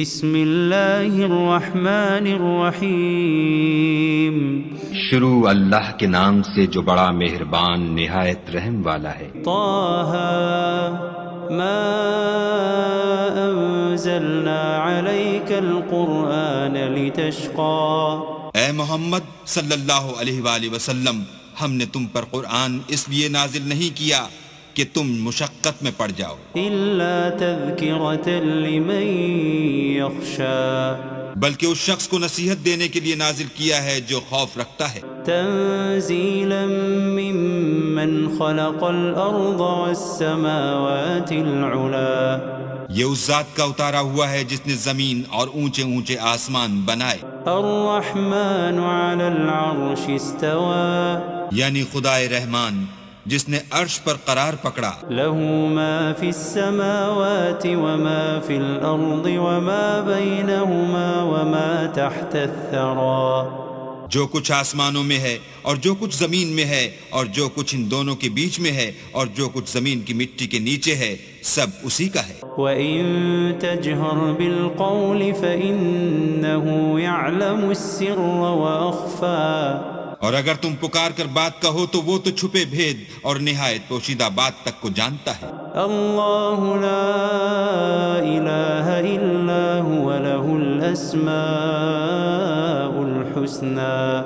بسم اللہ الرحمن الرحیم شروع اللہ کے نام سے جو بڑا مہربان نہایت رحم والا ہے۔ طٰہٰ ما انزلنا علیک القرآن لتشقى۔ اے محمد صلی اللہ علیہ وآلہ وسلم، ہم نے تم پر قرآن اس لیے نازل نہیں کیا کہ تم مشقت میں پڑ جاؤ، الا تذکرۃ لمن یخشی، بلکہ اس شخص کو نصیحت دینے کے لیے نازل کیا ہے جو خوف رکھتا ہے، تنزیلا ممن خلق الارض والسماوات العلی۔ یہ اس ذات کا اتارا ہوا ہے جس نے زمین اور اونچے اونچے آسمان بنائے، الرحمن علی العرش استوى، یعنی خدائے رحمان جس نے عرش پر قرار پکڑا، له ما فی السماوات وما فی الارض وما بینہما وما تحت الثری۔ جو کچھ آسمانوں میں ہے اور جو کچھ زمین میں ہے اور جو کچھ ان دونوں کے بیچ میں ہے اور جو کچھ زمین کی مٹی کے نیچے ہے، سب اسی کا ہے۔ وَإِن تَجْهَرْ بِالْقَوْلِ فَإِنَّهُ يَعْلَمُ السِّرَّ وَأَخْفَى۔ اور اگر تم پکار کر بات کہو تو وہ تو چھپے بھید اور نہایت پوشیدہ بات تک کو جانتا ہے۔ اللہ لا الہ الا هو له الاسماء الحسنى۔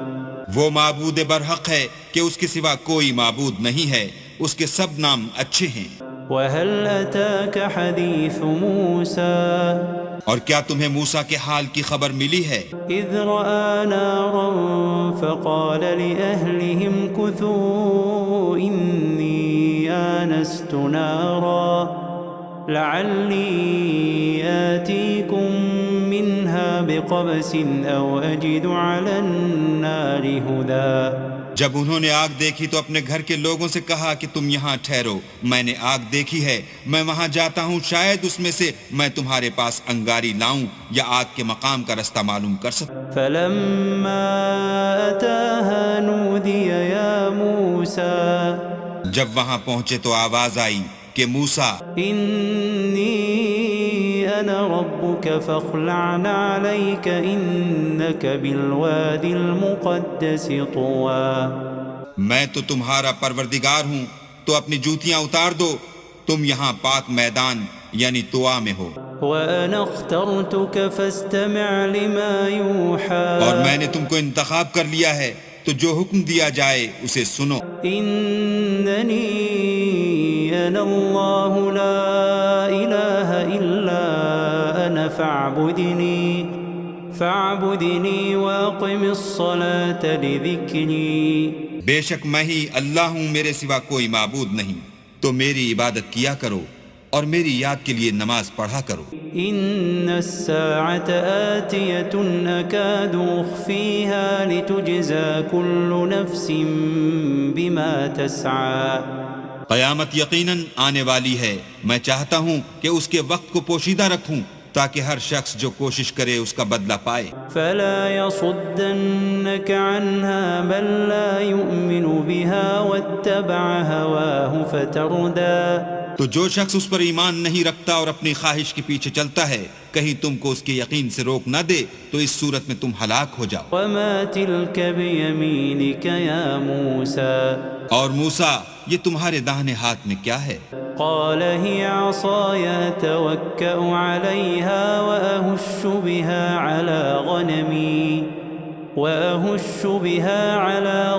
وہ معبود برحق ہے کہ اس کے سوا کوئی معبود نہیں ہے، اس کے سب نام اچھے ہیں۔ وَهَلْ أَتَاكَ حَدِيثُ مُوسَىٰ؟ اور کیا تمہیں موسیٰ کے حال کی خبر ملی ہے؟ إِذْ رَأَىٰ نَارًا فَقَالَ لِأَهْلِهِمْ كُثُوا إِنِّي آنَسْتُ نَارًا لَعَلِّي آتِيكُم مِّنْهَا بِقَبَسٍ أَوْ أَجِدُ عَلَى النَّارِ هُدًى۔ جب انہوں نے آگ دیکھی تو اپنے گھر کے لوگوں سے کہا کہ تم یہاں ٹھہرو، میں نے آگ دیکھی ہے، میں وہاں جاتا ہوں، شاید اس میں سے میں تمہارے پاس انگاری لاؤں یا آگ کے مقام کا رستہ معلوم کر سکوں۔ فَلَمَّا أَتَاهَا نُودِيَ يَا مُوسَىٰ۔ جب وہاں پہنچے تو آواز آئی کہ موسیٰ، إِنِّي أَنَا رَبُّكَ فَاخْلَعْ عَلَيْكَ إِنَّكَ بِالْوَادِ الْمُقَدَّسِ طُوًى۔ میں تو تمہارا پروردگار ہوں، تو اپنی جوتیاں اتار دو، تم یہاں پاک میدان یعنی طوا میں ہو، وَأَنَا اخْتَرْتُكَ فَاسْتَمِعْ لِمَا يُوحَىٰ۔ اور میں نے تم کو انتخاب کر لیا ہے، تو جو حکم دیا جائے اسے سنو۔ إِنَّنِي أَنَا اللَّهُ لَا إِلَٰهَ إِلَّا أَنَا فَاعْبُدْنِي وَأَقِمِ الصَّلَاةَ لِذِكْرِي۔ بے شک میں ہی اللہ ہوں، میرے سوا کوئی معبود نہیں، تو میری عبادت کیا کرو اور میری یاد کے لیے نماز پڑھا کرو۔ إِنَّ السَّاعَةَ آتِيَةٌ أَكَادُ أُخْفِيهَا لِتُجْزَىٰ كُلُّ نَفْسٍ بِمَا تَسْعَىٰ۔ قیامت یقیناً آنے والی ہے، میں چاہتا ہوں کہ اس کے وقت کو پوشیدہ رکھوں تاکہ ہر شخص جو کوشش کرے اس کا بدلہ پائے۔ فَلَا يَصُدَّنَّكَ عَنْهَا مَن لَّا يُؤْمِنُ بِهَا وَاتَّبَعَ هَوَاهُ فَتَرْدَىٰ۔ تو جو شخص اس پر ایمان نہیں رکھتا اور اپنی خواہش کے پیچھے چلتا ہے، کہیں تم کو اس کے یقین سے روک نہ دے تو اس صورت میں تم ہلاک ہو جاؤ۔ وَمَا تِلْكَ بِيَمِينِكَ يَا مُوسَىٰ؟ اور موسیٰ، یہ تمہارے داہنے ہاتھ میں کیا ہے؟ قال هي عصاي أتوكأ عليها وأهش بها على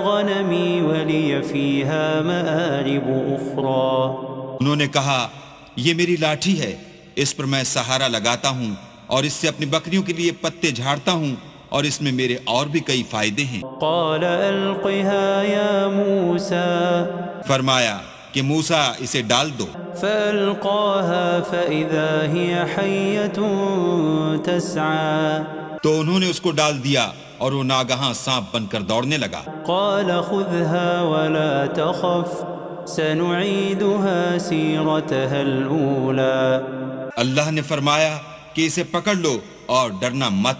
غنمي ولي فيها مآرب أخرى۔ انہوں نے کہا، یہ میری لاٹھی ہے، اس پر میں سہارا لگاتا ہوں اور اس سے اپنی بکریوں کے لیے پتے جھاڑتا ہوں اور اس میں میرے اور بھی کئی فائدے ہیں۔ قال ألقها يا موسى۔ فرمایا کہ موسیٰ اسے ڈال دو۔ فألقاها فإذا هي حية تسعى۔ تو انہوں نے اس کو ڈال دیا اور وہ ناگہاں سانپ بن کر دوڑنے لگا۔ قال خذها ولا تخف سنعيدها سيرتها الأولى۔ اللہ نے فرمایا کہ اسے پکڑ لو اور ڈرنا مت،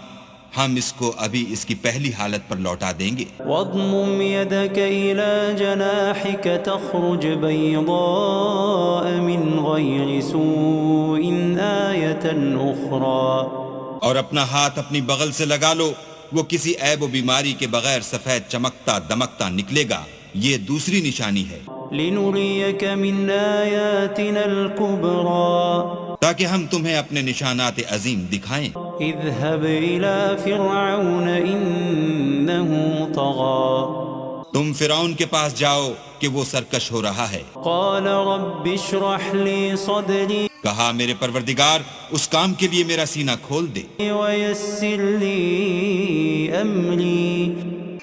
ہم اس کو ابھی اس کی پہلی حالت پر لوٹا دیں گے۔ واضمم يدك إلى جناحك تخرج بيضاء من غير سوء آية أخرى۔ اور اپنا ہاتھ اپنی بغل سے لگا لو، وہ کسی عیب و بیماری کے بغیر سفید چمکتا دمکتا نکلے گا، یہ دوسری نشانی ہے، لنريك من آياتنا الكبرى تاکہ ہم تمہیں اپنے نشانات عظیم دکھائیں۔ اذهب إلى فرعون إنه طغى تم فرعون کے پاس جاؤ کہ وہ سرکش ہو رہا ہے۔ قال رب اشرح لي صدري کہا میرے پروردگار اس کام کے لیے میرا سینہ کھول دے ويسر لي أمري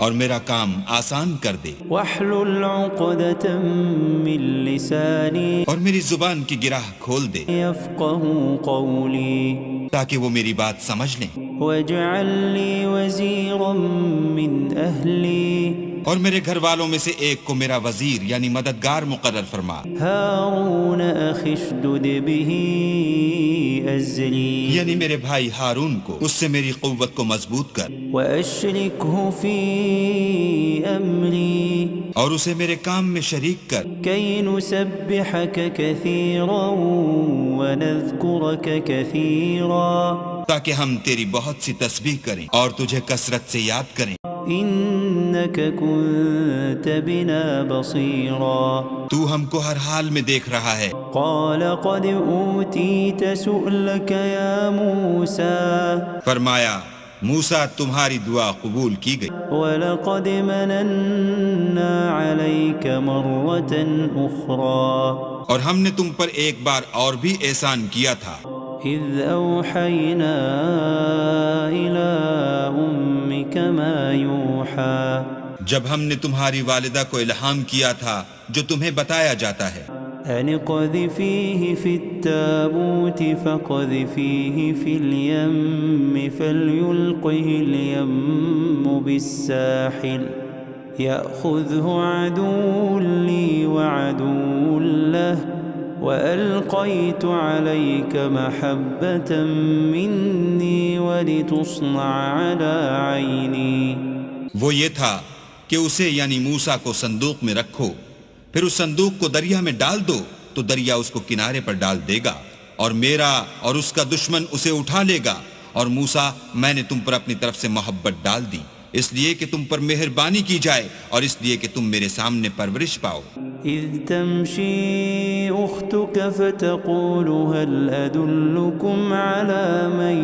اور میرا کام آسان کر دے، واحلل عقدة من لساني اور میری زبان کی گرہ کھول دے يفقهوا قولي تاکہ وہ میری بات سمجھ لیں، واجعل لي وزيرا من أهلي اور میرے گھر والوں میں سے ایک کو میرا وزیر یعنی مددگار مقرر فرما، هارون أخي اشدد به أزري یعنی میرے بھائی ہارون کو اس سے میری قوت کو مضبوط کر، وأشركه في أمري اور اسے میرے کام میں شریک کر، كي نسبحك كثيرا ونذكرك كثيرا تاکہ ہم تیری بہت سی تسبیح کریں اور تجھے کثرت سے یاد کریں، إنك كنت بنا بصيرا تو ہم کو ہر حال میں دیکھ رہا ہے۔ قال قد أوتيت سؤلك يا موسى فرمایا موسیٰ تمہاری دعا قبول کی گئی، ولقد مننا عليك مرة أخرى اور ہم نے تم پر ایک بار اور بھی احسان کیا تھا، إذ أوحينا إلى أمك ما يوحى جب ہم نے تمہاری والدہ کو الہام کیا تھا جو تمہیں بتایا جاتا ہے، أن اقذفيه في التابوت فاقذفيه في اليم فليلقه اليم بالساحل يأخذه عدو لي وعدو له وألقيت عليك محبة مني ولتصنع على عيني۔ وہ یہ تھا کہ اسے یعنی موسیٰ کو صندوق میں رکھو، پھر اس صندوق کو دریا میں ڈال دو تو دریا اس کو کنارے پر ڈال دے گا، اور میرا اور اس کا دشمن اسے اٹھا لے گا، اور موسیٰ میں نے تم پر اپنی طرف سے محبت ڈال دی، اس لیے کہ تم پر مہربانی کی جائے اور اس لیے کہ تم میرے سامنے پرورش پاؤ۔ إذ تمشي أختك فتقول هل أدلكم على من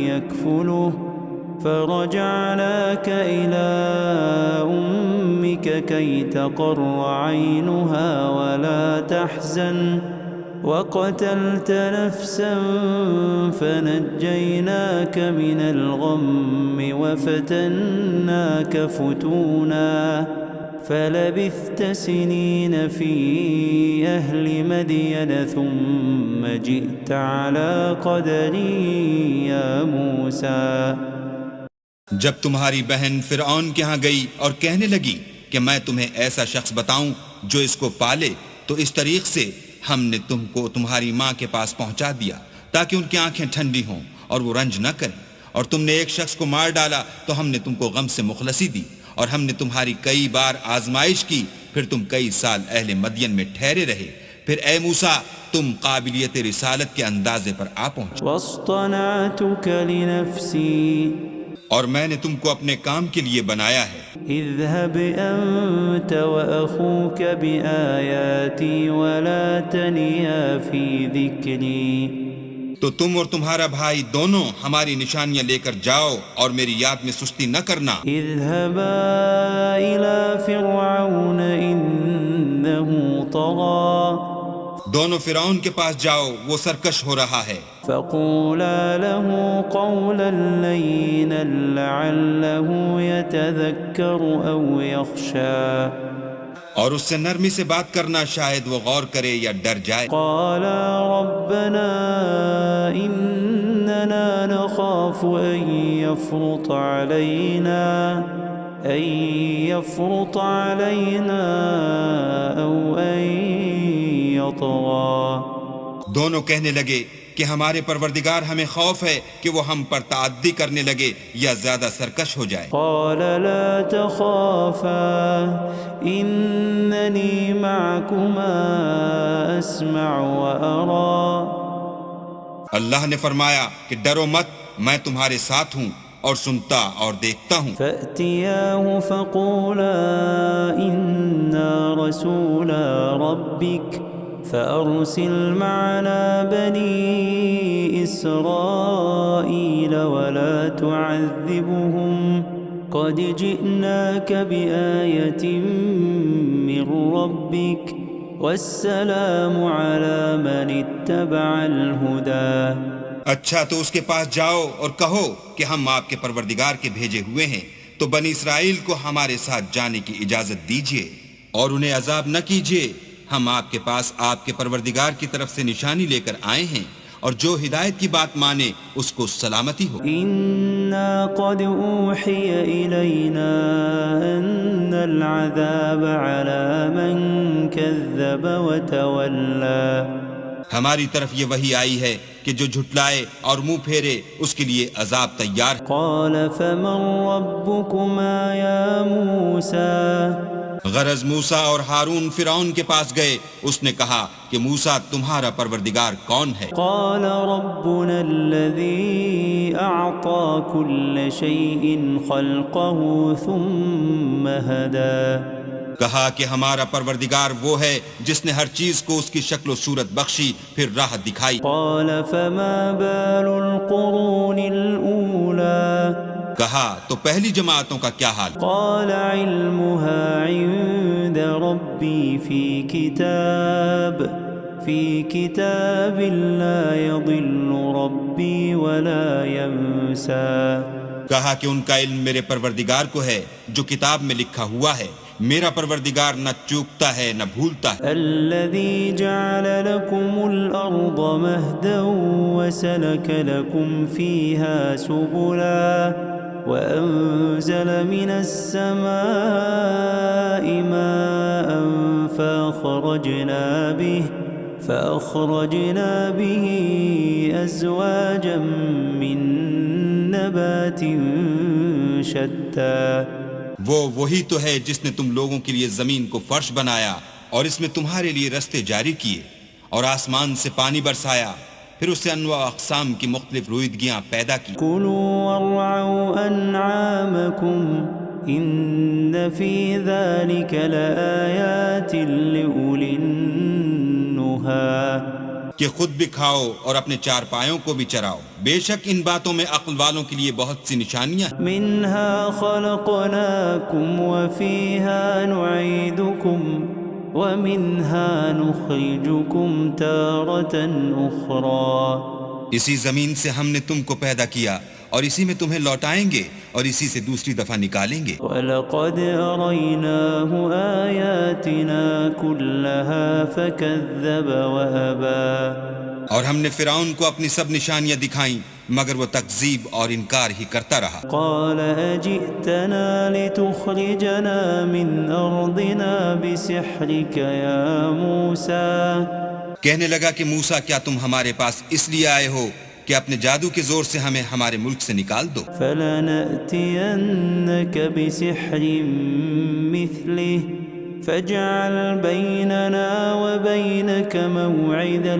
يكفله فرجعناك إلى أمك كي تقر عينها ولا تحزن وقتلت نفسا فنجيناك من الغم وفتناك فتونا فلبثت سنين في أهل مدين ثم جئت على قدري يا موسى۔ جب تمہاری بہن فرعون کے ہاں گئی اور کہنے لگی کہ میں تمہیں ایسا شخص بتاؤں جو اس کو پالے، تو اس طریق سے ہم نے تم کو تمہاری ماں کے پاس پہنچا دیا تاکہ ان کی آنکھیں ٹھنڈی ہوں اور وہ رنج نہ کریں، اور تم نے ایک شخص کو مار ڈالا تو ہم نے تم کو غم سے مخلصی دی، اور ہم نے تمہاری کئی بار آزمائش کی، پھر تم کئی سال اہل مدین میں ٹھہرے رہے، پھر اے موسیٰ تم قابلیت رسالت کے اندازے پر آ پہنچے، واصطنعتك لنفسي اور میں نے تم کو اپنے کام کے لیے بنایا ہے، اذهب أنت وأخوك بآياتي ولا تنيا في ذكري۔ تو تم اور تمہارا بھائی دونوں ہماری نشانیاں لے کر جاؤ اور میری یاد میں سستی نہ کرنا۔ اذهبا إلى فرعون إنه طغى دونوں فرعون کے پاس جاؤ، وہ سرکش ہو رہا ہے، فقولا له قولا لينا لعله يتذكر أو يخشى اور اس سے نرمی سے بات کرنا، شاید وہ غور کرے یا ڈر جائے۔ قالا ربنا إننا نخاف أن يفرط علينا أو أن يطغى۔ دونوں کہنے لگے کہ ہمارے پروردگار ہمیں خوف ہے کہ وہ ہم پر تعدی کرنے لگے یا زیادہ سرکش ہو جائے۔ قال لا تخافا إنني معكما أسمع وأرى۔ اللہ نے فرمایا کہ ڈرو مت، میں تمہارے ساتھ ہوں اور سنتا اور دیکھتا ہوں۔ فأتياه فقولا إنا رسولا ربك فأرسل معنا بني إسرائيل ولا تعذبهم قد جئناك بآية من ربك والسلام على من اتبع الهدى۔ اچھا تو اس کے پاس جاؤ اور کہو کہ ہم آپ کے پروردگار کے بھیجے ہوئے ہیں، تو بنی اسرائیل کو ہمارے ساتھ جانے کی اجازت دیجیے اور انہیں عذاب نہ کیجیے، ہم آپ کے پاس آپ کے پروردگار کی طرف سے نشانی لے کر آئے ہیں، اور جو ہدایت کی بات مانے اس کو سلامتی ہو۔ إنا قد أوحي إلينا أن العذاب على من كذب وتولى۔ ہماری طرف یہ وحی آئی ہے کہ جو جھٹلائے اور منہ پھیرے اس کے لیے عذاب تیار ہے۔ قال فمن ربكما يا موسى؟ غرض موسیٰ اور ہارون فرعون کے پاس گئے، اس نے کہا کہ موسیٰ تمہارا پروردگار کون ہے؟ قال ربنا الذي أعطى كل شيء خلقه ثم هدى۔ کہا کہ ہمارا پروردگار وہ ہے جس نے ہر چیز کو اس کی شکل و صورت بخشی پھر راہ دکھائی۔ قال فما بال القرون الأولى؟ کہا تو پہلی جماعتوں کا کیا حال؟ قال علمها عند ربي في كتاب لا يضل ربي ولا ينسى۔ کہا کہ ان کا علم میرے پروردگار کو ہے جو کتاب میں لکھا ہوا ہے، میرا پروردگار نہ چوکتا ہے نہ بھولتا ہے۔ الذي جعل لكم الأرض مهدا وسلك لكم فيها سبلا وأنزل من السماء ماء فأخرجنا به أزواجا من نبات شتى۔ وہی تو ہے جس نے تم لوگوں کے لیے زمین کو فرش بنایا اور اس میں تمہارے لیے رستے جاری کیے، اور آسمان سے پانی برسایا، پھر اس سے انواع اقسام کی مختلف رویدگیاں پیدا کی۔ كلوا وارعوا أنعامكم إن في ذلك لآيات لأولي النهى۔ کہ خود بھی کھاؤ اور اپنے چار پایوں کو بھی چراؤ، بے شک ان باتوں میں عقل والوں کے لیے بہت سی نشانیاں ہیں۔ منها خلقناكم وفيها نعيدكم ومنها نخرجكم تارة أخرى۔ اسی زمین سے ہم نے تم کو پیدا کیا اور اسی میں تمہیں لوٹائیں گے اور اسی سے دوسری دفعہ نکالیں گے۔ وَلَقَدْ أَرَيْنَاهُ آيَاتِنَا كُلَّهَا فَكَذَّبَ وَأَبَى۔ اور ہم نے فرعون کو اپنی سب نشانیاں دکھائیں مگر وہ تکذیب اور انکار ہی کرتا رہا۔ قَالَ أَجِئْتَنَا لِتُخْرِجَنَا مِنْ أَرْضِنَا بِسِحْرِكَ يَا مُوسَى۔ کہنے لگا کہ موسیٰ کیا تم ہمارے پاس اس لیے آئے ہو کہ اپنے جادو کے زور سے ہمیں ہمارے ملک سے نکال دو؟ فَلَنَأْتِيَنَّكَ بِسِحْرٍ مِثْلِهِ فَاجْعَلْ بَيْنَنَا وَبَيْنَكَ مَوْعِدًا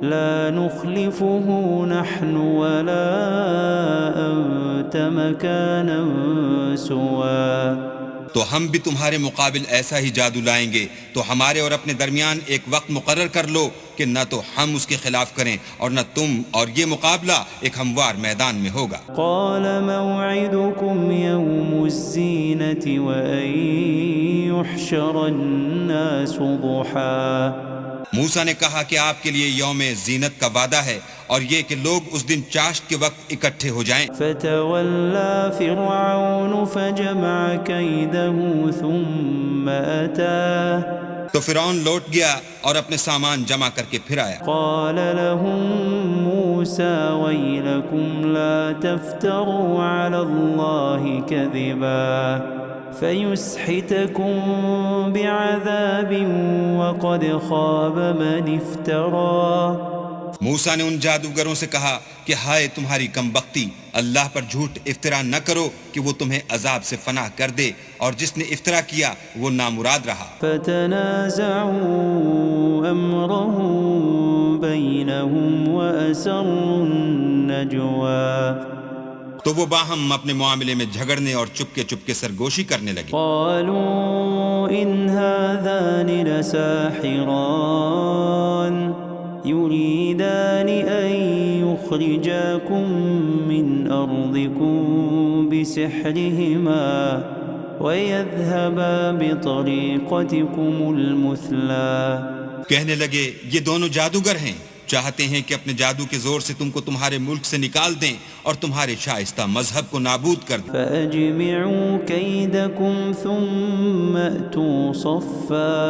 لا نخلفه نحن ولا أنت مكانا سوا۔ تو ہم بھی تمہارے مقابل ایسا ہی جادو لائیں گے، تو ہمارے اور اپنے درمیان ایک وقت مقرر کر لو کہ نہ تو ہم اس کے خلاف کریں اور نہ تم، اور یہ مقابلہ ایک ہموار میدان میں ہوگا۔ قال موعدكم يوم الزينة وأن يحشر الناس ضحى۔ موسیٰ نے کہا کہ آپ کے لیے یوم زینت کا وعدہ ہے اور یہ کہ لوگ اس دن چاشت کے وقت اکٹھے ہو جائیں۔ فتولى فرعون فجمع كيده ثم أتى۔ تو فرعون لوٹ گیا اور اپنے سامان جمع کر کے پھر آیا۔ قال لهم موسى ويلكم لا تفتروا على الله كذبا فيسحتكم بعذاب وقد خاب من افترى۔ موسیٰ نے ان جادوگروں سے کہا کہ ہائے تمہاری کم بختی، اللہ پر جھوٹ افطرا نہ کرو کہ وہ تمہیں عذاب سے فنا کر دے، اور جس نے افطرا کیا وہ نامراد رہا۔ فتنازعوا أمرهم بينهم وأسروا النجوى تو وہ باہم اپنے معاملے میں جھگڑنے اور چپکے چپکے سرگوشی کرنے لگے. قالوا إن هذان لساحران يريدان أن يخرجاكم من أرضكم بسحرهما ويذهبا بطريقتكم المثلى. کہنے لگے یہ دونوں جادوگر ہیں، چاہتے ہیں کہ اپنے جادو کے زور سے تم کو تمہارے ملک سے نکال دیں اور تمہارے شائستہ مذہب کو نابود کر دیں. فأجمعوا كيدكم ثم أتوا صفا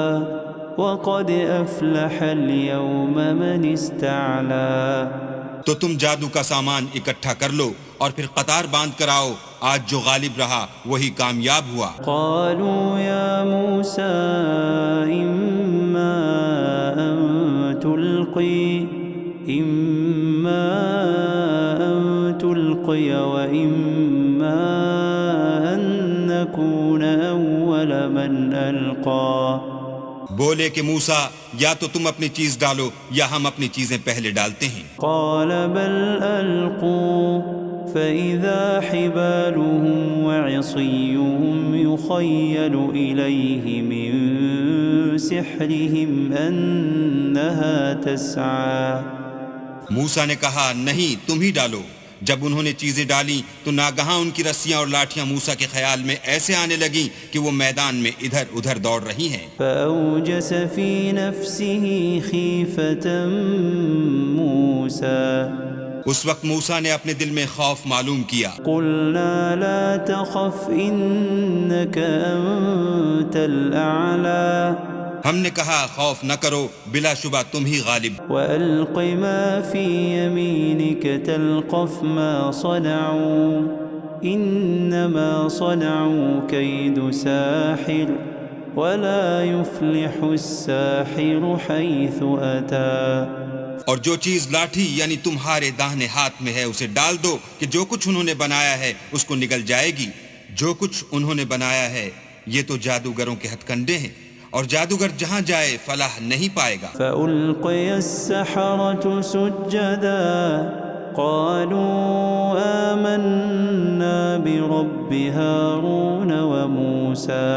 وقد أفلح اليوم من استعلا. تو تم جادو کا سامان اکٹھا کر لو اور پھر قطار باندھ کر آؤ، آج جو غالب رہا وہی کامیاب ہوا. قالوا يا موسى إما أن تلقي وإما أن نكون أول من ألقى. بولے کہ موسیٰ یا تو تم اپنی چیز ڈالو یا ہم اپنی چیزیں پہلے ڈالتے ہیں. قال بل ألقوا فإذا حبالهم وعصيهم يخيل إليه من سحرهم أنها تسعى. موسیٰ نے کہا نہیں تم ہی ڈالو. جب انہوں نے چیزیں ڈالی تو ناگہاں ان کی رسیاں اور لاٹھیاں موسیٰ کے خیال میں ایسے آنے لگیں کہ وہ میدان میں ادھر ادھر دوڑ رہی ہیں. فأوجس في نفسه خيفة موسى. اس وقت موسیٰ نے اپنے دل میں خوف معلوم کیا. قلنا لا تخف إنك أنت الأعلى. ہم نے کہا خوف نہ کرو، بلا شبہ تم ہی غالب. وألق ما في يمينك تلقف ما صنعوا إنما صنعوا كيد ساحر ولا يفلح الساحر حيث أتى. اور جو چیز لاٹھی یعنی تمہارے داہنے ہاتھ میں ہے اسے ڈال دو کہ جو کچھ انہوں نے بنایا ہے اس کو نگل جائے گی. جو کچھ انہوں نے بنایا ہے یہ تو جادوگروں کے ہتھ کنڈے ہیں، اور جادوگر جہاں جائے فلاح نہیں پائے گا. فألقي السحرة سجدا قالوا آمنا برب هارون وموسى.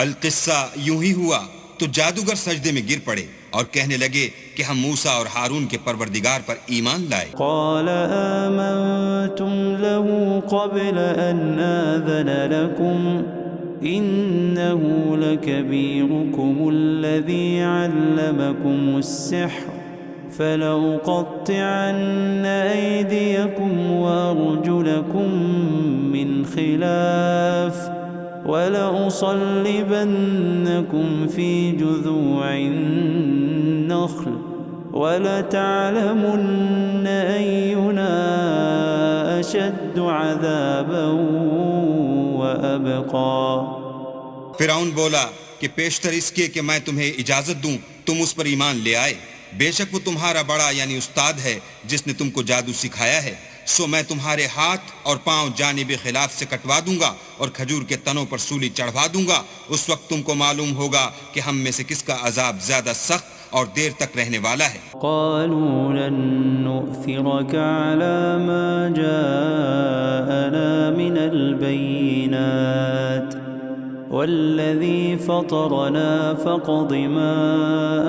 القصہ یوں ہی ہوا تو جادوگر سجدے میں گر پڑے اور کہنے لگے کہ ہم موسیٰ اور ہارون کے پروردگار پر ایمان لائے. قال آمنتم له قبل أن آذن لكم إنه لكبيركم الذي علمكم السحر فلأقطعن أيديكم وأرجلكم من خلاف ولأصلبنكم في جذوع النخل ولتعلمن أينا أشد عذابا وأبقى. فرعون بولا کہ پیشتر اس کے کہ میں تمہیں اجازت دوں تم اس پر ایمان لے آئے، بے شک وہ تمہارا بڑا یعنی استاد ہے جس نے تم کو جادو سکھایا ہے، سو میں تمہارے ہاتھ اور پاؤں جانب خلاف سے کٹوا دوں گا اور کھجور کے تنوں پر سولی چڑھوا دوں گا. اس وقت تم کو معلوم ہوگا کہ ہم میں سے کس کا عذاب زیادہ سخت اور دیر تک رہنے والا ہے. قالوا لن نؤثرك على ما جاءنا من البينات والذي فطرنا فاقض ما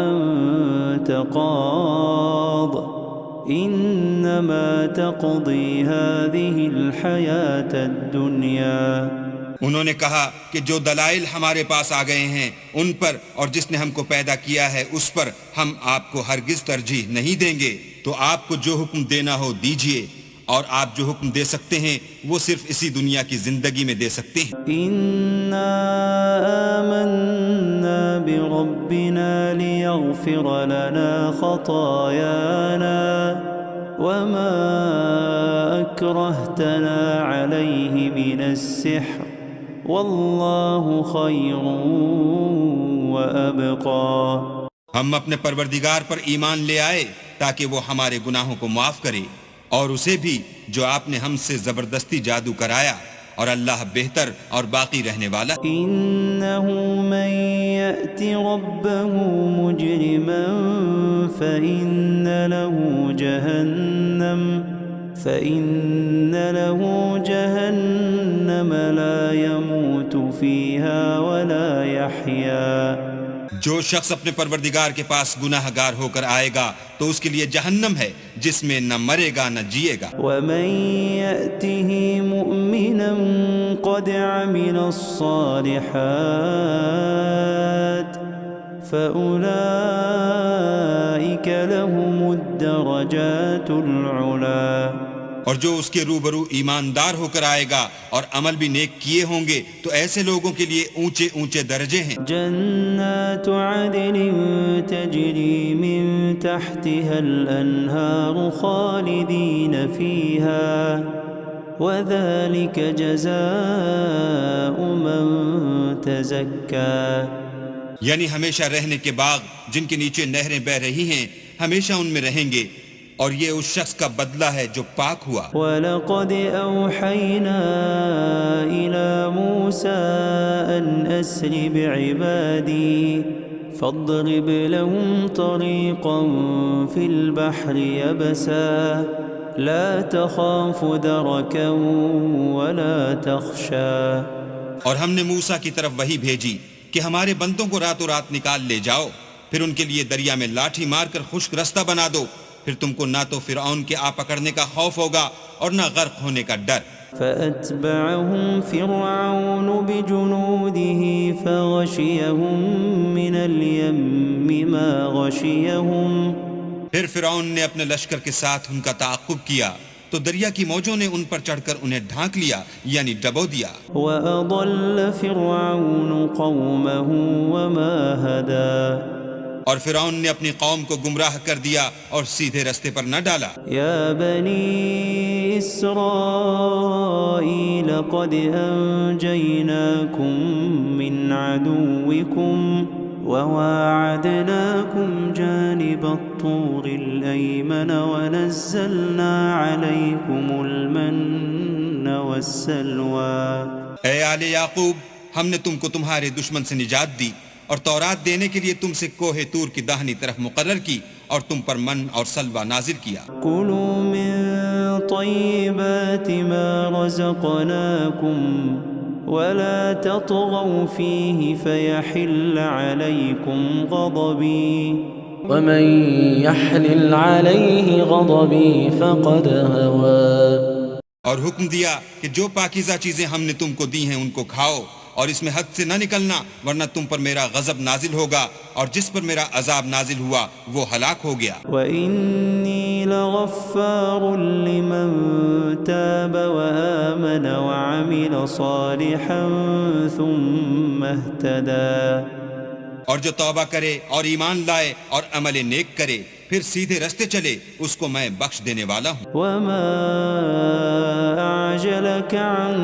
أنت قاض إنما تقضي هذه الحياة الدنيا. انہوں نے کہا کہ جو دلائل ہمارے پاس آ گئے ہیں ان پر اور جس نے ہم کو پیدا کیا ہے اس پر ہم آپ کو ہرگز ترجیح نہیں دیں گے. تو آپ کو جو حکم دینا ہو دیجئے، اور آپ جو حکم دے سکتے ہیں وہ صرف اسی دنیا کی زندگی میں دے سکتے ہیں. إنا آمنا بربنا ليغفر لنا خطايانا وما أكرهتنا عليه من السحر والله خير وأبقى. ہم اپنے پروردگار پر ایمان لے آئے تاکہ وہ ہمارے گناہوں کو معاف کرے، اور اسے بھی جو آپ نے ہم سے زبردستی جادو کرایا، اور اللہ بہتر اور باقی رہنے والا. إنه من يأت ربه مجرما فإن له جهنم لا يموت فيها ولا يحيا. جو شخص اپنے پروردگار کے پاس گناہ گار ہو کر آئے گا تو اس کے لیے جہنم ہے جس میں نہ مرے گا نہ جیے گا. ومن يأته مؤمنا قد عمل الصالحات فأولئك لهم الدرجات العلا. اور جو اس کے روبرو ایماندار ہو کر آئے گا اور عمل بھی نیک کیے ہوں گے تو ایسے لوگوں کے لیے اونچے اونچے درجے ہیں. جنات عدن تجری من تحتها الأنهار خالدين فيها وذلك جزاء من تزكى. یعنی ہمیشہ رہنے کے باغ جن کے نیچے نہریں بہ رہی ہیں ہمیشہ ان میں رہیں گے اور یہ اس شخص کا بدلہ ہے جو پاک ہوا. وَلَقَدْ أَوْحَيْنَا إِلَى مُوسَىٰ أَنْ أَسْرِ بِعِبَادِي فَاضْرِبْ لَهُمْ طَرِيقًا فِي الْبَحْرِ يَبَسًا لَا تَخَافُ دَرَكًا وَلَا تَخْشَىٰ. اور ہم نے موسیٰ کی طرف وحی بھیجی کہ ہمارے بندوں کو راتوں رات نکال لے جاؤ، پھر ان کے لیے دریا میں لاٹھی مار کر خشک رستہ بنا دو، پھر تم کو نہ تو فرعون کے آ پکڑنے کا خوف ہوگا اور نہ غرق ہونے کا ڈر. فَأَتْبَعَهُمْ فِرْعَوْنُ بِجُنُودِهِ فَغَشِيَهُمْ مِنَ الْيَمِّ مَا غَشِيَهُمْ. پھر فرعون نے اپنے لشکر کے ساتھ ان کا تعاقب کیا تو دریا کی موجوں نے ان پر چڑھ کر انہیں ڈھانک لیا یعنی ڈبو دیا. وَأَضَلَّ فِرْعَوْنُ قَوْمَهُ وَمَا هَدَىٰ. اور فرعون نے اپنی قوم کو گمراہ کر دیا اور سیدھے رستے پر نہ ڈالا. یا بنی اسرائیل قد انجیناکم من عدوکم وواعدناکم جانب الطور الایمن ونزلنا علیکم المن والسلوى. اے آل یعقوب، ہم نے تم کو تمہارے دشمن سے نجات دی اور تورات دینے کے لیے تم سے کوہ طور کی داہنی طرف مقرر کی اور تم پر من اور سلوہ نازل کیا. کلوا من طیبات ما رزقناکم ولا تطغوا فیہ فیحل علیکم غضبی ومن يحلل عليه غضبي فقد هوى. اور حکم دیا کہ جو پاکیزہ چیزیں ہم نے تم کو دی ہیں ان کو کھاؤ اور اس میں حد سے نہ نکلنا ورنہ تم پر میرا غضب نازل ہوگا اور جس پر میرا عذاب نازل ہوا وہ ہلاک ہو گیا. وَإِنِّي لَغَفَّارٌ لِّمَن تَابَ وَآمَنَ وَعَمِلَ صَالِحًا ثُمَّ اهْتَدَىٰ. اور جو توبہ کرے اور ایمان لائے اور عمل نیک کرے پھر سیدھے رستے چلے اس کو میں بخش دینے والا ہوں. وَمَا أَعْجَلَكَ عَن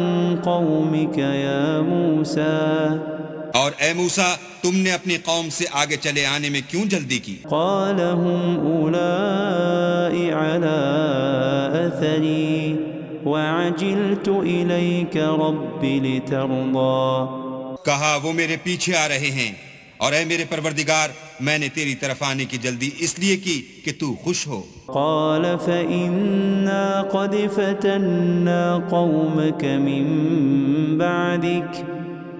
قَوْمِكَ يَا مُوسَىٰ. اور اے موسیٰ تم نے اپنی قوم سے آگے چلے آنے میں کیوں جلدی کی؟ قَالَ هُمْ أُولَاءِ عَلَىٰ أَثَرِي وَعَجِلْتُ إِلَيْكَ رَبِّ لِتَرْضَىٰ. کہا وہ میرے پیچھے آ رہے ہیں اور اے میرے پروردگار میں نے تیری طرف آنے کی جلدی اس لیے کی کہ تو خوش ہو. قال فإنا قد فتنا قومك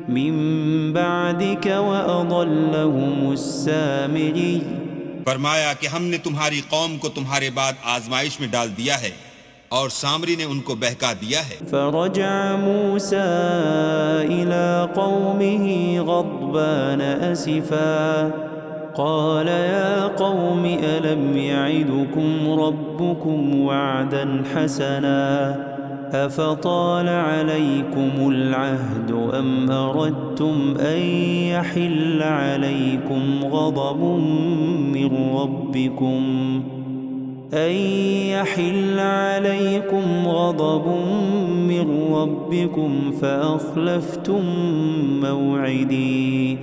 من بعدك وأضلهم السامري. فرمایا کہ ہم نے تمہاری قوم کو تمہارے بعد آزمائش میں ڈال دیا ہے اور سامری نے ان کو بہکا دیا ہے. فرجع موسى إلى قومه غضبان أسفا قال يا قوم ألم يعدكم ربكم وعدا حسنا أفطال عليكم العهد أم أردتم أن يحل عليكم غضب من ربكم فأخلفتم موعدي.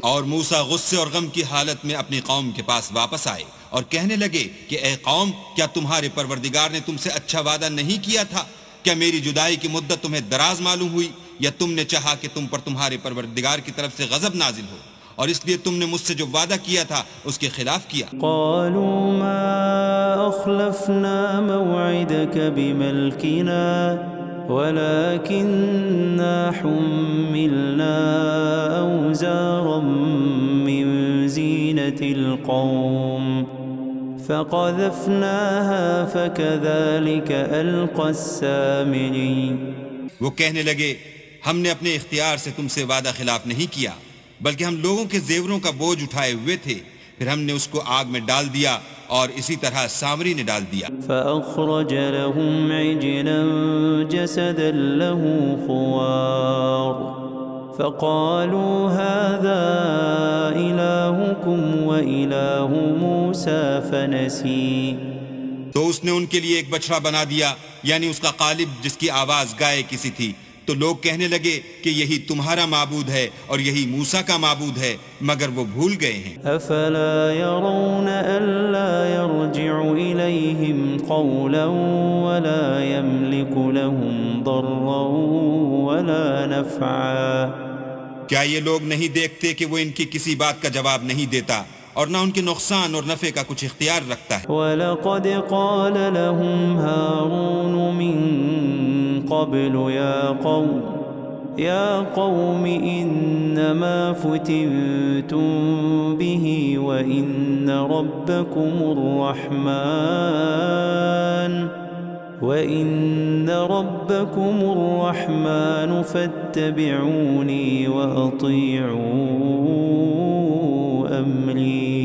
اور موسیٰ غصے اور غم کی حالت میں اپنی قوم کے پاس واپس آئے اور کہنے لگے کہ اے قوم کیا تمہارے پروردگار نے تم سے اچھا وعدہ نہیں کیا تھا کیا میری جدائی کی مدت تمہیں دراز معلوم ہوئی یا تم نے چاہا کہ تم پر تمہارے پروردگار کی طرف سے غضب نازل ہو اور اس لیے تم نے مجھ سے جو وعدہ کیا تھا اس کے خلاف کیا؟ قالوا ما أخلفنا موعدك بملكنا ولكننا حملنا أوزارا من زينة القوم فقذفناها فكذلك ألقى السامري. وہ کہنے لگے ہم نے اپنے اختیار سے تم سے وعدہ خلاف نہیں کیا بلکہ ہم لوگوں کے زیوروں کا بوجھ اٹھائے ہوئے تھے، پھر ہم نے اس کو آگ میں ڈال دیا اور اسی طرح سامری نے ڈال دیا. فأخرج لهم عجلا جسدا له خوار فقالوا هذا إلهكم وإله موسى فنسي. تو اس نے ان کے لیے ایک بچڑا بنا دیا، یعنی اس کا قالب جس کی آواز گائے کسی تھی. تو لوگ کہنے لگے کہ یہی تمہارا معبود ہے اور یہی موسیٰ کا معبود ہے، مگر وہ بھول گئے ہیں. افلا يرون الا يرجع اليهم قولا ولا يملك لهم ضرا ولا نفعا. کیا یہ لوگ نہیں دیکھتے کہ وہ ان کی کسی بات کا جواب نہیں دیتا اور نہ ان کے نقصان اور نفع کا کچھ اختیار رکھتا ہے؟ وَلَقَدْ قَالَ لَهُمْ هَارُونُ مِن قَبْلُ يَا قَوْمِ إِنَّمَا فُتِنْتُمْ بِهِ وَإِنَّ رَبَّكُمُ الرَّحْمَنُ فَاتَّبِعُونِي وَأَطِيعُوا أَمْرِي.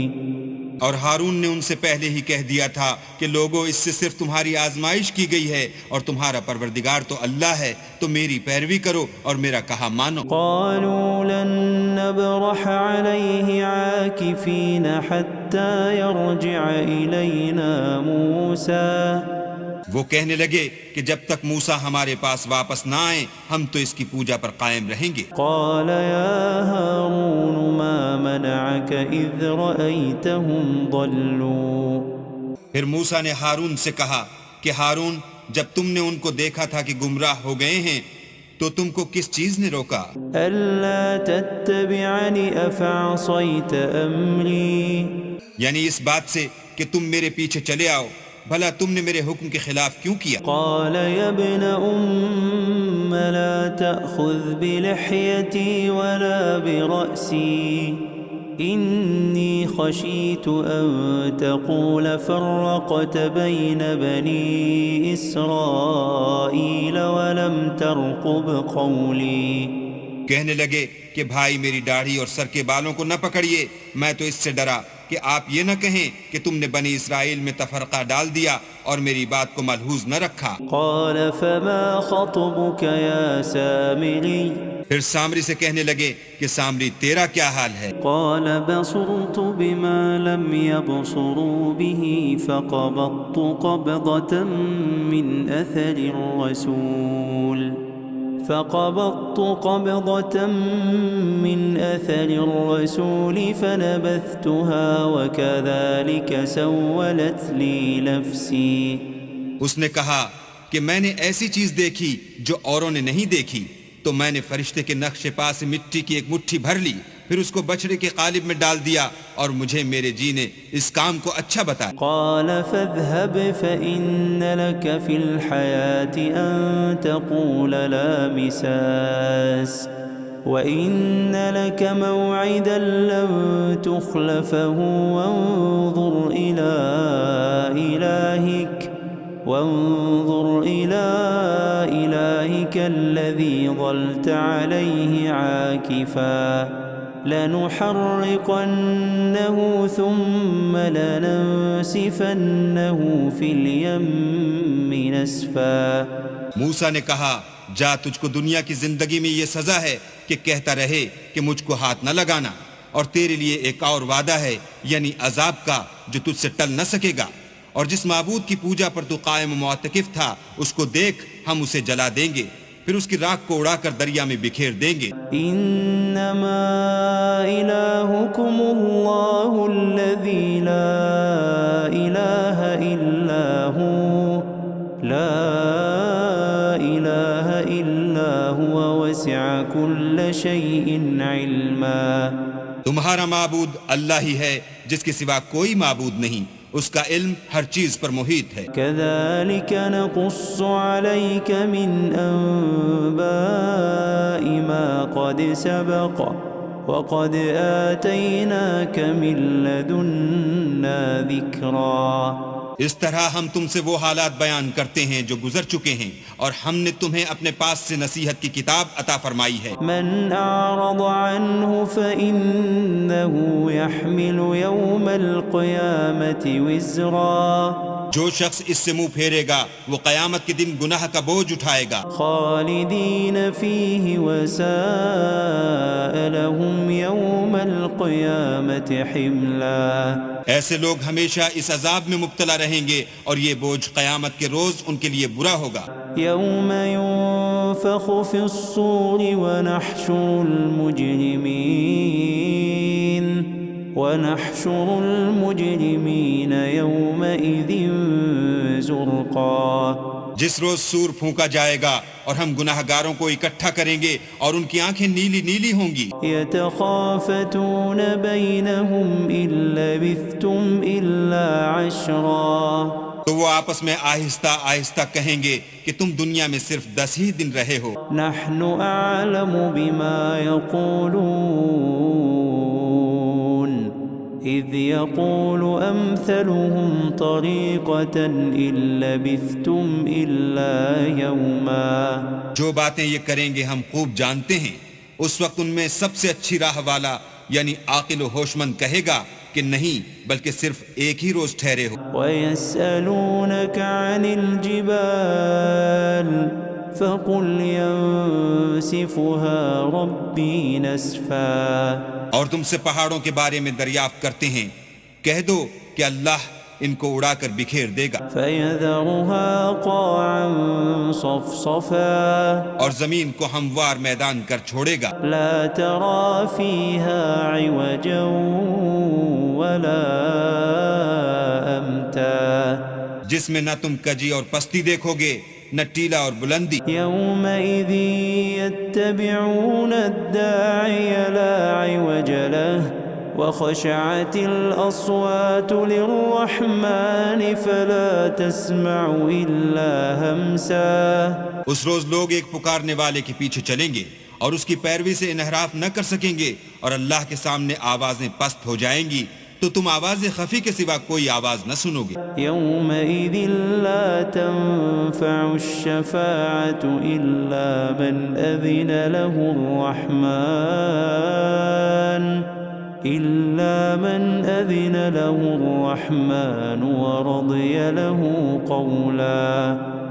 اور ہارون نے ان سے پہلے ہی کہہ دیا تھا کہ لوگوں اس سے صرف تمہاری آزمائش کی گئی ہے اور تمہارا پروردگار تو اللہ ہے، تو میری پیروی کرو اور میرا کہا مانو. قالوا لن نبرح عليه عاكفين حتى يرجع إلينا موسى. وہ کہنے لگے کہ جب تک موسیٰ ہمارے پاس واپس نہ آئیں ہم تو اس کی پوجا پر قائم رہیں گے. قال يا هارون ما منعك إذ رأيتهم ضلوا. پھر موسیٰ نے ہارون سے کہا کہ ہارون جب تم نے ان کو دیکھا تھا کہ گمراہ ہو گئے ہیں تو تم کو کس چیز نے روکا؟ ألا تتبعني أفعصيت أمري. یعنی اس بات سے کہ تم میرے پیچھے چلے آؤ، بھلا تم نے میرے حکم کے خلاف کیوں کیا؟ قال يا ابن أم لا تأخذ بلحيتي ولا برأسي إني خشيت أن تقول فرقت بين بني إسرائيل ولم ترقب قولي. کہنے لگے کہ بھائی میری داڑھی اور سر کے بالوں کو نہ پکڑیے، میں تو اس سے ڈرا کہ آپ یہ نہ کہیں کہ تم نے بنی اسرائیل میں تفرقہ ڈال دیا اور میری بات کو ملحوظ نہ رکھا. قال فما خطبك يا سامري. پھر سامری سے کہنے لگے کہ سامری تیرا کیا حال ہے؟ قال بصرت بما لم يبصروا به فقبضت قبضة من أثر الرسول فنبذتها وكذلك سولت لي نفسي. اس نے کہا کہ میں نے ایسی چیز دیکھی جو اوروں نے نہیں دیکھی، تو میں نے فرشتے کے نقش پا سے مٹی کی ایک مٹھی بھر لی، پھر اس کو بچڑے کے قالب میں ڈال دیا اور مجھے میرے جی نے اس کام کو اچھا بتایا. قال فاذهب فإن لك في الحياة أن تقول لا مساس وإن لك موعدا لن تخلفه وانظر إلى إلهك الذي ظلت عليه عاكفا لنحرقنه ثم لننسفنه في اليم نسفا. موسیٰ نے کہا جا تجھ کو دنیا کی زندگی میں یہ سزا ہے کہ کہتا رہے کہ مجھ کو ہاتھ نہ لگانا، اور تیرے لیے ایک اور وعدہ ہے یعنی عذاب کا جو تجھ سے ٹل نہ سکے گا، اور جس معبود کی پوجا پر تو قائم و معتکف تھا اس کو دیکھ ہم اسے جلا دیں گے، پھر اس کی راکھ کو اڑا کر دریا میں بکھیر دیں گے. انما الہکم اللہ الذی لا الہ الا ہو لا وسع كل شيء علما تمہارا معبود اللہ ہی ہے جس کے سوا کوئی معبود نہیں، اس کا علم ہر چیز پر محیط ہے۔ كذلك نقص عليك من أنباء ما قد سبق وقد آتيناك من لدنا ذكرا۔ اس طرح ہم تم سے وہ حالات بیان کرتے ہیں جو گزر چکے ہیں، اور ہم نے تمہیں اپنے پاس سے نصیحت کی کتاب عطا فرمائی ہے۔ من أعرض عنه فإنه يحمل يوم القيامة وزرا جو شخص اس سے منہ پھیرے گا وہ قیامت کے دن گناہ کا بوجھ اٹھائے گا۔ خالدين فيه وساء لهم يوم القيامة حملا۔ ایسے لوگ ہمیشہ اس عذاب میں مبتلا رہیں گے اور یہ بوجھ قیامت کے روز ان کے لیے برا ہوگا۔ يوم ينفخ في الصور ونحشر المجرمين يومئذ زرقا۔ جس روز سور پھونکا جائے گا اور ہم گناہ گاروں کو اکٹھا کریں گے اور ان کی آنکھیں نیلی نیلی ہوں گی۔ يتخافتون بينهم إن لبثتم إلا عشرا۔ تو وہ آپس میں آہستہ آہستہ کہیں گے کہ تم دنیا میں صرف 10 ہی دن رہے ہو۔ نحن أعلم بما يقولون إذ يقول أمثلهم طريقة إن لبثتم إلا يوما۔ جو باتیں یہ کریں گے ہم خوب جانتے ہیں، اس وقت ان میں سب سے اچھی راہ والا یعنی عاقل و ہوش مند کہے گا کہ نہیں بلکہ صرف ایک ہی روز ٹھہرے ہو۔ وَيَسْأَلُونَكَ عَنِ الْجِبَالِ فَقُلْ يَنسِفُهَا رَبِّي نَسْفًا۔ اور تم سے پہاڑوں کے بارے میں دریافت کرتے ہیں، کہہ دو کہ اللہ ان کو اڑا کر بکھیر دے گا۔ فَيَذَرُهَا قَاعًا صَفْصَفًا۔ اور زمین کو ہموار میدان کر چھوڑے گا۔ لَا تَرَى فِيهَا عِوَجًا وَلَا أَمْتًا۔ جس میں نہ تم کجی اور پستی دیکھو گے نہ ٹیلا اور بلندی۔ يَوْمَئِذٍ يَتَّبِعُونَ الدَّاعِيَ لَا عِوَجَ لَهُ وَخَشَعَتِ الْأَصْوَاتُ لِلرَّحْمَنِ فَلَا تَسْمَعُ إِلَّا هَمْسًا۔ اس روز لوگ ایک پکارنے والے کے پیچھے چلیں گے اور اس کی پیروی سے انحراف نہ کر سکیں گے، اور اللہ کے سامنے آوازیں پست ہو جائیں گی تو تم آواز خفی کے سوا کوئی آواز نہ سنو گے۔ يَوْمَئِذٍ لَا تَنفَعُ الشَّفَاعَةُ إِلَّا مَنْ أَذِنَ لَهُ الرَّحْمَنُ وَرَضِيَ لَهُ قَوْلًا۔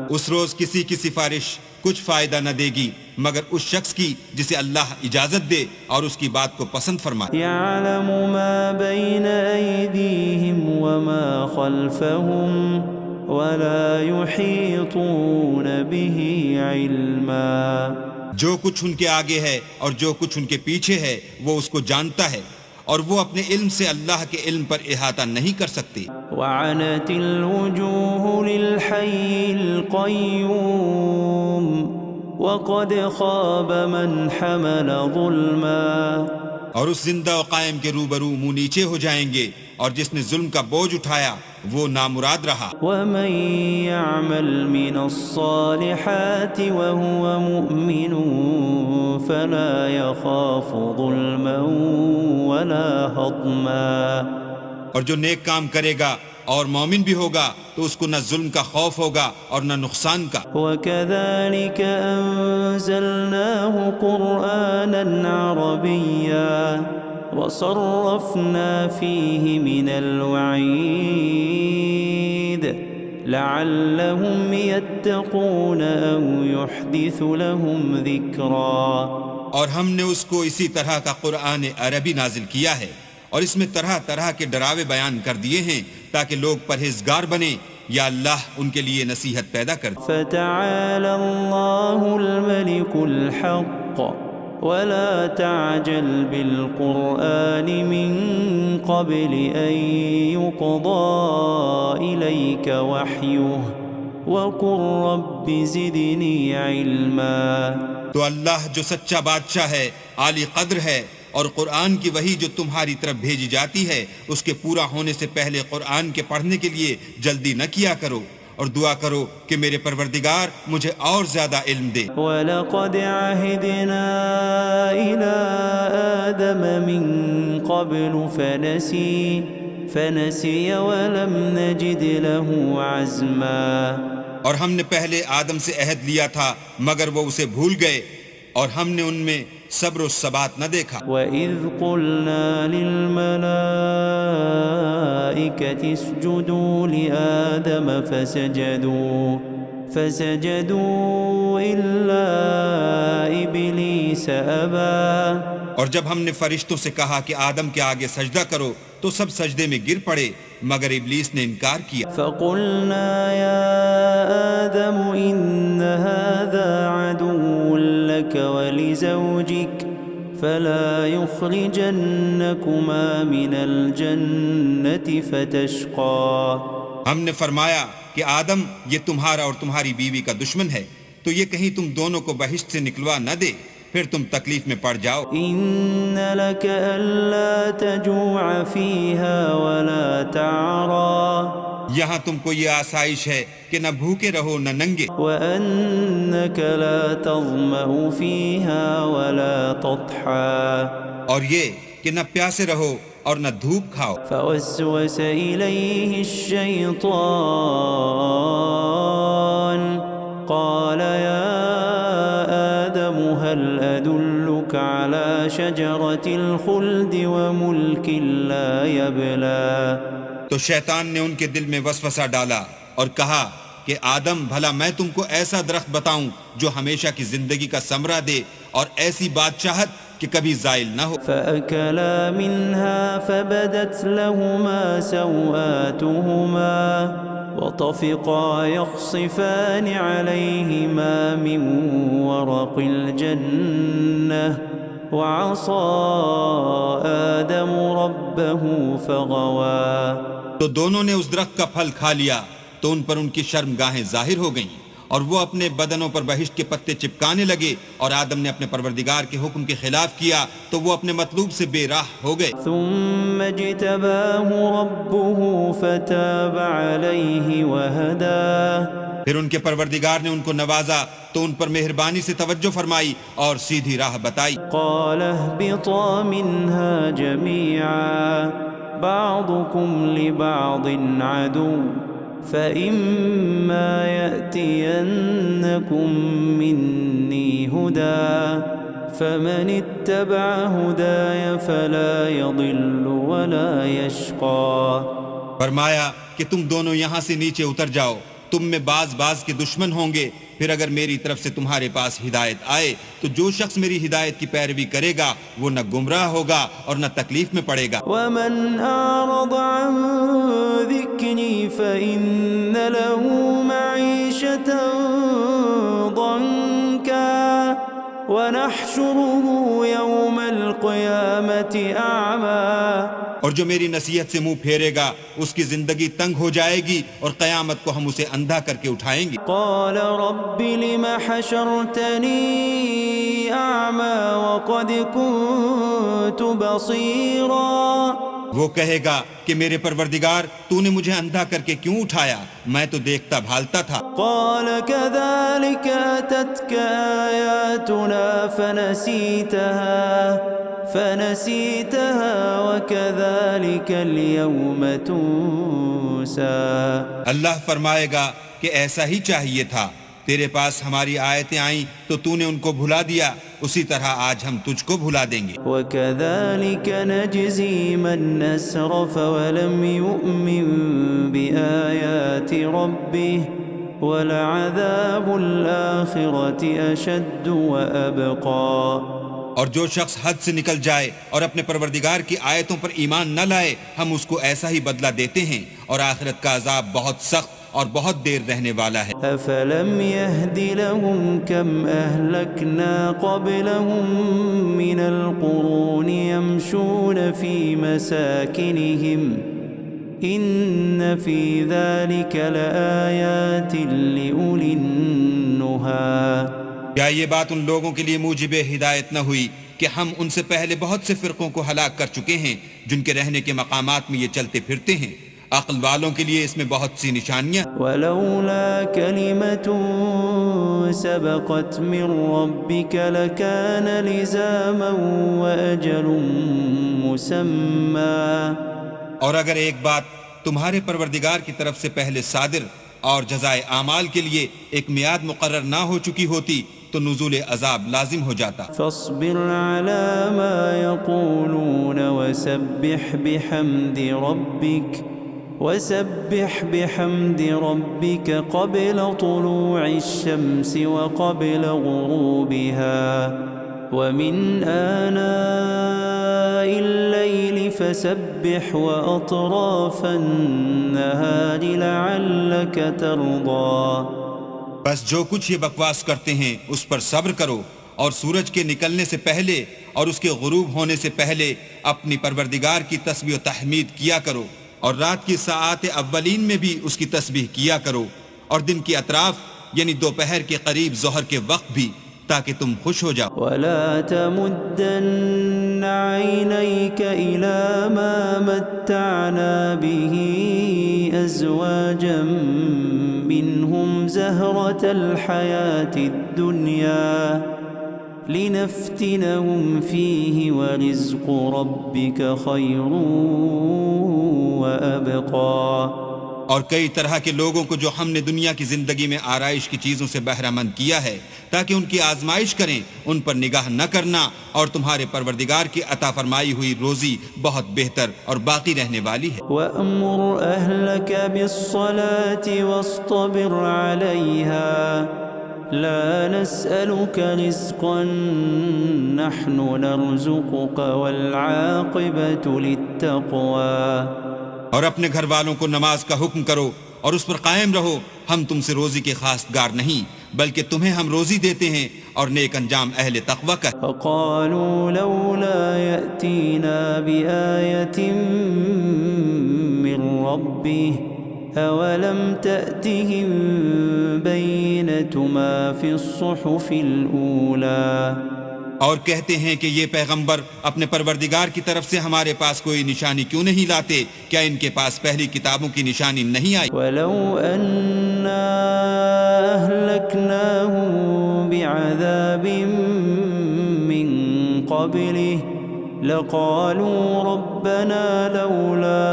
اس روز کسی کی سفارش کچھ فائدہ نہ دے گی مگر اس شخص کی جسے اللہ اجازت دے اور اس کی بات کو پسند فرمائے۔ يَعْلَمُ مَا بَيْنَ أَيْدِيهِمْ وَمَا خَلْفَهُمْ وَلَا يُحِيطُونَ بِهِ عِلْمًا۔ جو کچھ ان کے آگے ہے اور جو کچھ ان کے پیچھے ہے وہ اس کو جانتا ہے، اور وہ اپنے علم سے اللہ کے علم پر احاطہ نہیں کر سکتی۔ وعنت الوجوه للحي القيوم وقد خاب من حمل ظلما۔ اور اس زندہ و قائم کے روبرو منہ نیچے ہو جائیں گے، اور جس نے ظلم کا بوجھ اٹھایا وہ نامراد رہا۔ ومن يعمل من الصالحات وهو مؤمن فلا يخاف ظلما ولا هضما۔ اور جو نیک کام کرے گا اور مومن بھی ہوگا تو اس کو نہ ظلم کا خوف ہوگا اور نہ نقصان کا۔ وَكَذَلِكَ أَنزَلْنَاهُ قُرْآنًا عَرَبِيًّا وَصَرَّفْنَا فِيهِ مِنَ الْوَعِيدِ لَعَلَّهُمْ يَتَّقُونَ أَوْ يُحْدِثُ لَهُمْ ذِكْرًا۔ اور ہم نے اس کو اسی طرح کا قرآن عربی نازل کیا ہے، اور اس میں طرح طرح کے ڈراوے بیان کر دیے ہیں تاکہ لوگ پرہیزگار بنیں یا اللہ ان کے لیے نصیحت پیدا کر دے۔ فَتَعَالَى اللَّهُ الْمَلِكُ الْحَقُّ وَلَا تَعْجَلْ بِالْقُرْآنِ مِنْ قَبْلِ أَنْ يُقْضَى إِلَيْكَ وَحْيُهُ وقل رب زدني علما. تو اللہ جو سچا بادشاہ ہے، عالی قدر ہے، اور قرآن کی وحی جو تمہاری طرف بھیجی جاتی ہے اس کے پورا ہونے سے پہلے قرآن کے پڑھنے کے لیے جلدی نہ کیا کرو، اور دعا کرو کہ میرے پروردگار مجھے اور زیادہ علم دے. وَلَقَدْ عَهِدْنَا إِلَىٰ آدَمَ مِن قَبْلُ فَنَسِيَ وَلَمْ نَجِدْ لَهُ عَزْمًا. اور ہم نے پہلے آدم سے عہد لیا تھا مگر وہ اسے بھول گئے، اور ہم نے ان میں صبر و ثبات نہ دیکھا. وَإِذْ قُلْنَا لِلْمَلَائِكَةِ اسْجُدُوا لِآدَمَ فَسَجَدُوا إِلَّا إِبْلِيسَ أَبَى. اور جب ہم نے فرشتوں سے کہا کہ آدم کے آگے سجدہ کرو تو سب سجدے میں گر پڑے مگر ابلیس نے انکار کیا. فَقُلْنَا يَا آدَمُ إِنَّ هَذَا عَدُوٌّ لَكَ وَلِزَوْجِكَ فَلَا يُخْرِجَنَّكُمَا مِنَ الْجَنَّةِ فَتَشْقَى. ہم نے فرمایا کہ آدم یہ تمہارا اور تمہاری بیوی کا دشمن ہے، تو یہ کہیں تم دونوں کو بہشت سے نکلوا نہ دے، پھر تم تکلیف میں پڑ جاؤ. إِنَّ لَكَ أَلَّا تَجُوعَ فِيهَا وَلَا تَعْرَى. یہاں تم کو یہ آسائش ہے کہ نہ بھوکے رہو نہ ننگے، وَأَنَّكَ لَا تَظْمَأُ فِيهَا وَلَا تَضْحَى. اور یہ کہ نہ پیاسے رہو اور نہ دھوپ کھاؤ. فوسوس إليه الشيطان قال يا آدم هل أدلك على شجرة الخلد وملك لا يبلى. تو شیطان نے ان کے دل میں وسوسہ ڈالا اور کہا کہ آدم بھلا میں تم کو ایسا درخت بتاؤں جو ہمیشہ کی زندگی کا ثمرہ دے اور ایسی بادشاہت کہ کبھی زائل نہ ہو. فأكلا منها فبدت لهما سوآتهما وطفقا يخصفان عليهما من ورق الجنة وعصى آدم ربه فغوى. تو دونوں نے اس درخت کا پھل کھا لیا تو ان پر ان کی شرمگاہیں ظاہر ہو گئیں اور وہ اپنے بدنوں پر بہشت کے پتے چپکانے لگے، اور آدم نے اپنے پروردگار کے حکم کے خلاف کیا تو وہ اپنے مطلوب سے بے راہ ہو گئے. ثم اجتباه ربه فتاب عليه وهدى. پھر ان کے پروردگار نے ان کو نوازا تو ان پر مہربانی سے توجہ فرمائی اور سیدھی راہ بتائی. قال اهبطا منها جميعا بعضكم لبعض عدو فإما يأتينكم مني هدى فمن اتبع هداي فلا يضل ولا يشقى. فرمایا کہ تم دونوں یہاں سے نیچے اتر جاؤ، تم میں بعض کے دشمن ہوں گے، پھر اگر میری طرف سے تمہارے پاس ہدایت آئے تو جو شخص میری ہدایت کی پیروی کرے گا وہ نہ گمراہ ہوگا اور نہ تکلیف میں پڑے گا. ومن أعرض عن ذكري فإن له معيشة ضنكا ونحشره يوم القيامة أعمى. اور جو میری نصیحت سے منہ پھیرے گا اس کی زندگی تنگ ہو جائے گی اور قیامت کو ہم اسے اندھا کر کے اٹھائیں گے. قال رب لم حشرتني أعمى وقد كنت بصيرا. وہ کہے گا کہ میرے پروردگار تو نے مجھے اندھا کر کے کیوں اٹھایا، میں تو دیکھتا بھالتا تھا. قال كذلك أتتك آياتنا فنسيتها وكذلك اليوم تنسى. اللہ فرمائے گا کہ ایسا ہی چاہیے تھا، تیرے پاس ہماری آیتیں آئیں تو تو نے ان کو بھلا دیا، اسی طرح آج ہم تجھ کو بھلا دیں گے. وكذلك نجزي من أسرف ولم يؤمن بآيات ربه ولعذاب الآخرة أشد وأبقى. اور جو شخص حد سے نکل جائے اور اپنے پروردگار کی آیتوں پر ایمان نہ لائے ہم اس کو ایسا ہی بدلہ دیتے ہیں، اور آخرت کا عذاب بہت سخت اور بہت دیر رہنے والا ہے. أفلم يهد لهم كم أهلكنا قبلهم من القرون يمشون في مساكنهم إن في ذلك لآيات لأولي النهى. کیا یہ بات ان لوگوں کے لیے موجب ہدایت نہ ہوئی کہ ہم ان سے پہلے بہت سے فرقوں کو ہلاک کر چکے ہیں جن کے رہنے کے مقامات میں یہ چلتے پھرتے ہیں. عقل والوں کے لیے اس میں بہت سی نشانیاں. ولولا كلمة سبقت من ربك لكان لزاما وأجل مسمى. اور اگر ایک بات تمہارے پروردگار کی طرف سے پہلے صادر اور جزائے اعمال کے لیے ایک میعاد مقرر نہ ہو چکی ہوتی تو نزول عذاب لازم ہو جاتا. فاصبر على ما يقولون وسبح بحمد ربك قبل طلوع الشمس وقبل غروبها ومن آناء الليل فسبح وأطراف النهار لعلك ترضى. بس جو کچھ یہ بکواس کرتے ہیں اس پر صبر کرو اور سورج کے نکلنے سے پہلے اور اس کے غروب ہونے سے پہلے اپنی پروردگار کی تسبیح و تحمید کیا کرو اور رات کی ساعات اولین میں بھی اس کی تسبیح کیا کرو اور دن کی اطراف یعنی دوپہر کے قریب ظہر کے وقت بھی تاکہ تم خوش ہو جاؤ. ولا تمدن عينيك إلى ما متعنا به أزواجا منهم زهرة الحياة الدنيا لنفتنهم فيه ورزق ربك خير وأبقى. اور کئی طرح کے لوگوں کو جو ہم نے دنیا کی زندگی میں آرائش کی چیزوں سے بہرہ مند کیا ہے تاکہ ان کی آزمائش کریں، ان پر نگاہ نہ کرنا، اور تمہارے پروردگار کی عطا فرمائی ہوئی روزی بہت بہتر اور باقی رہنے والی ہے. وَأْمُرْ أَهْلَكَ بِالصَّلَاةِ وَاصْطَبِرْ عَلَيْهَا لَا نَسْأَلُكَ رِزْقًا نَحْنُ نَرْزُقُكَ وَالْعَاقِبَةُ لِلتَّقْوَى. اور اپنے گھر والوں کو نماز کا حکم کرو اور اس پر قائم رہو. ہم تم سے روزی کے خواستگار نہیں بلکہ تمہیں ہم روزی دیتے ہیں اور نیک انجام اہل تقوی کا. فقالوا لولا يأتينا بآية من ربه أولم تأتهم بينة ما في الصحف الأولى. اور کہتے ہیں کہ یہ پیغمبر اپنے پروردگار کی طرف سے ہمارے پاس کوئی نشانی کیوں نہیں لاتے؟ کیا ان کے پاس پہلی کتابوں کی نشانی نہیں آئی؟ وَلَوْ أَنَّا أَهْلَكْنَاهُمْ بِعَذَابٍ مِّن قَبْلِهِ لَقَالُوا رَبَّنَا لَوْلَا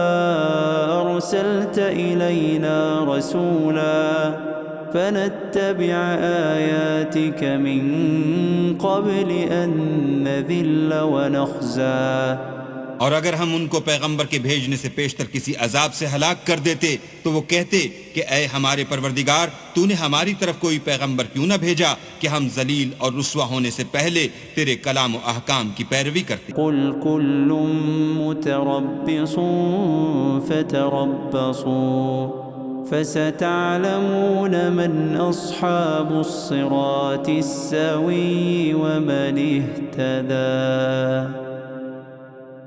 أَرْسَلْتَ إِلَيْنَا رَسُولًا فنتبع آياتك من قبل أن نذل ونخزى. اور اگر ہم ان کو پیغمبر کے بھیجنے سے پیشتر کسی عذاب سے ہلاک کر دیتے تو وہ کہتے کہ اے ہمارے پروردگار تو نے ہماری طرف کوئی پیغمبر کیوں نہ بھیجا کہ ہم ذلیل اور رسوا ہونے سے پہلے تیرے کلام و احکام کی پیروی کرتے. قل كل متربص فتربصوا فستعلمون من أصحاب الصراط السوي ومن اهتدى.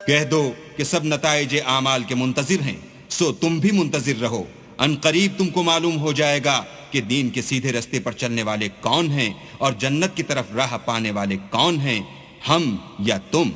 کہہ دو کہ سب نتائج اعمال کے منتظر ہیں، سو تم بھی منتظر رہو. ان قریب تم کو معلوم ہو جائے گا کہ دین کے سیدھے رستے پر چلنے والے کون ہیں اور جنت کی طرف راہ پانے والے کون ہیں، ہم یا تم.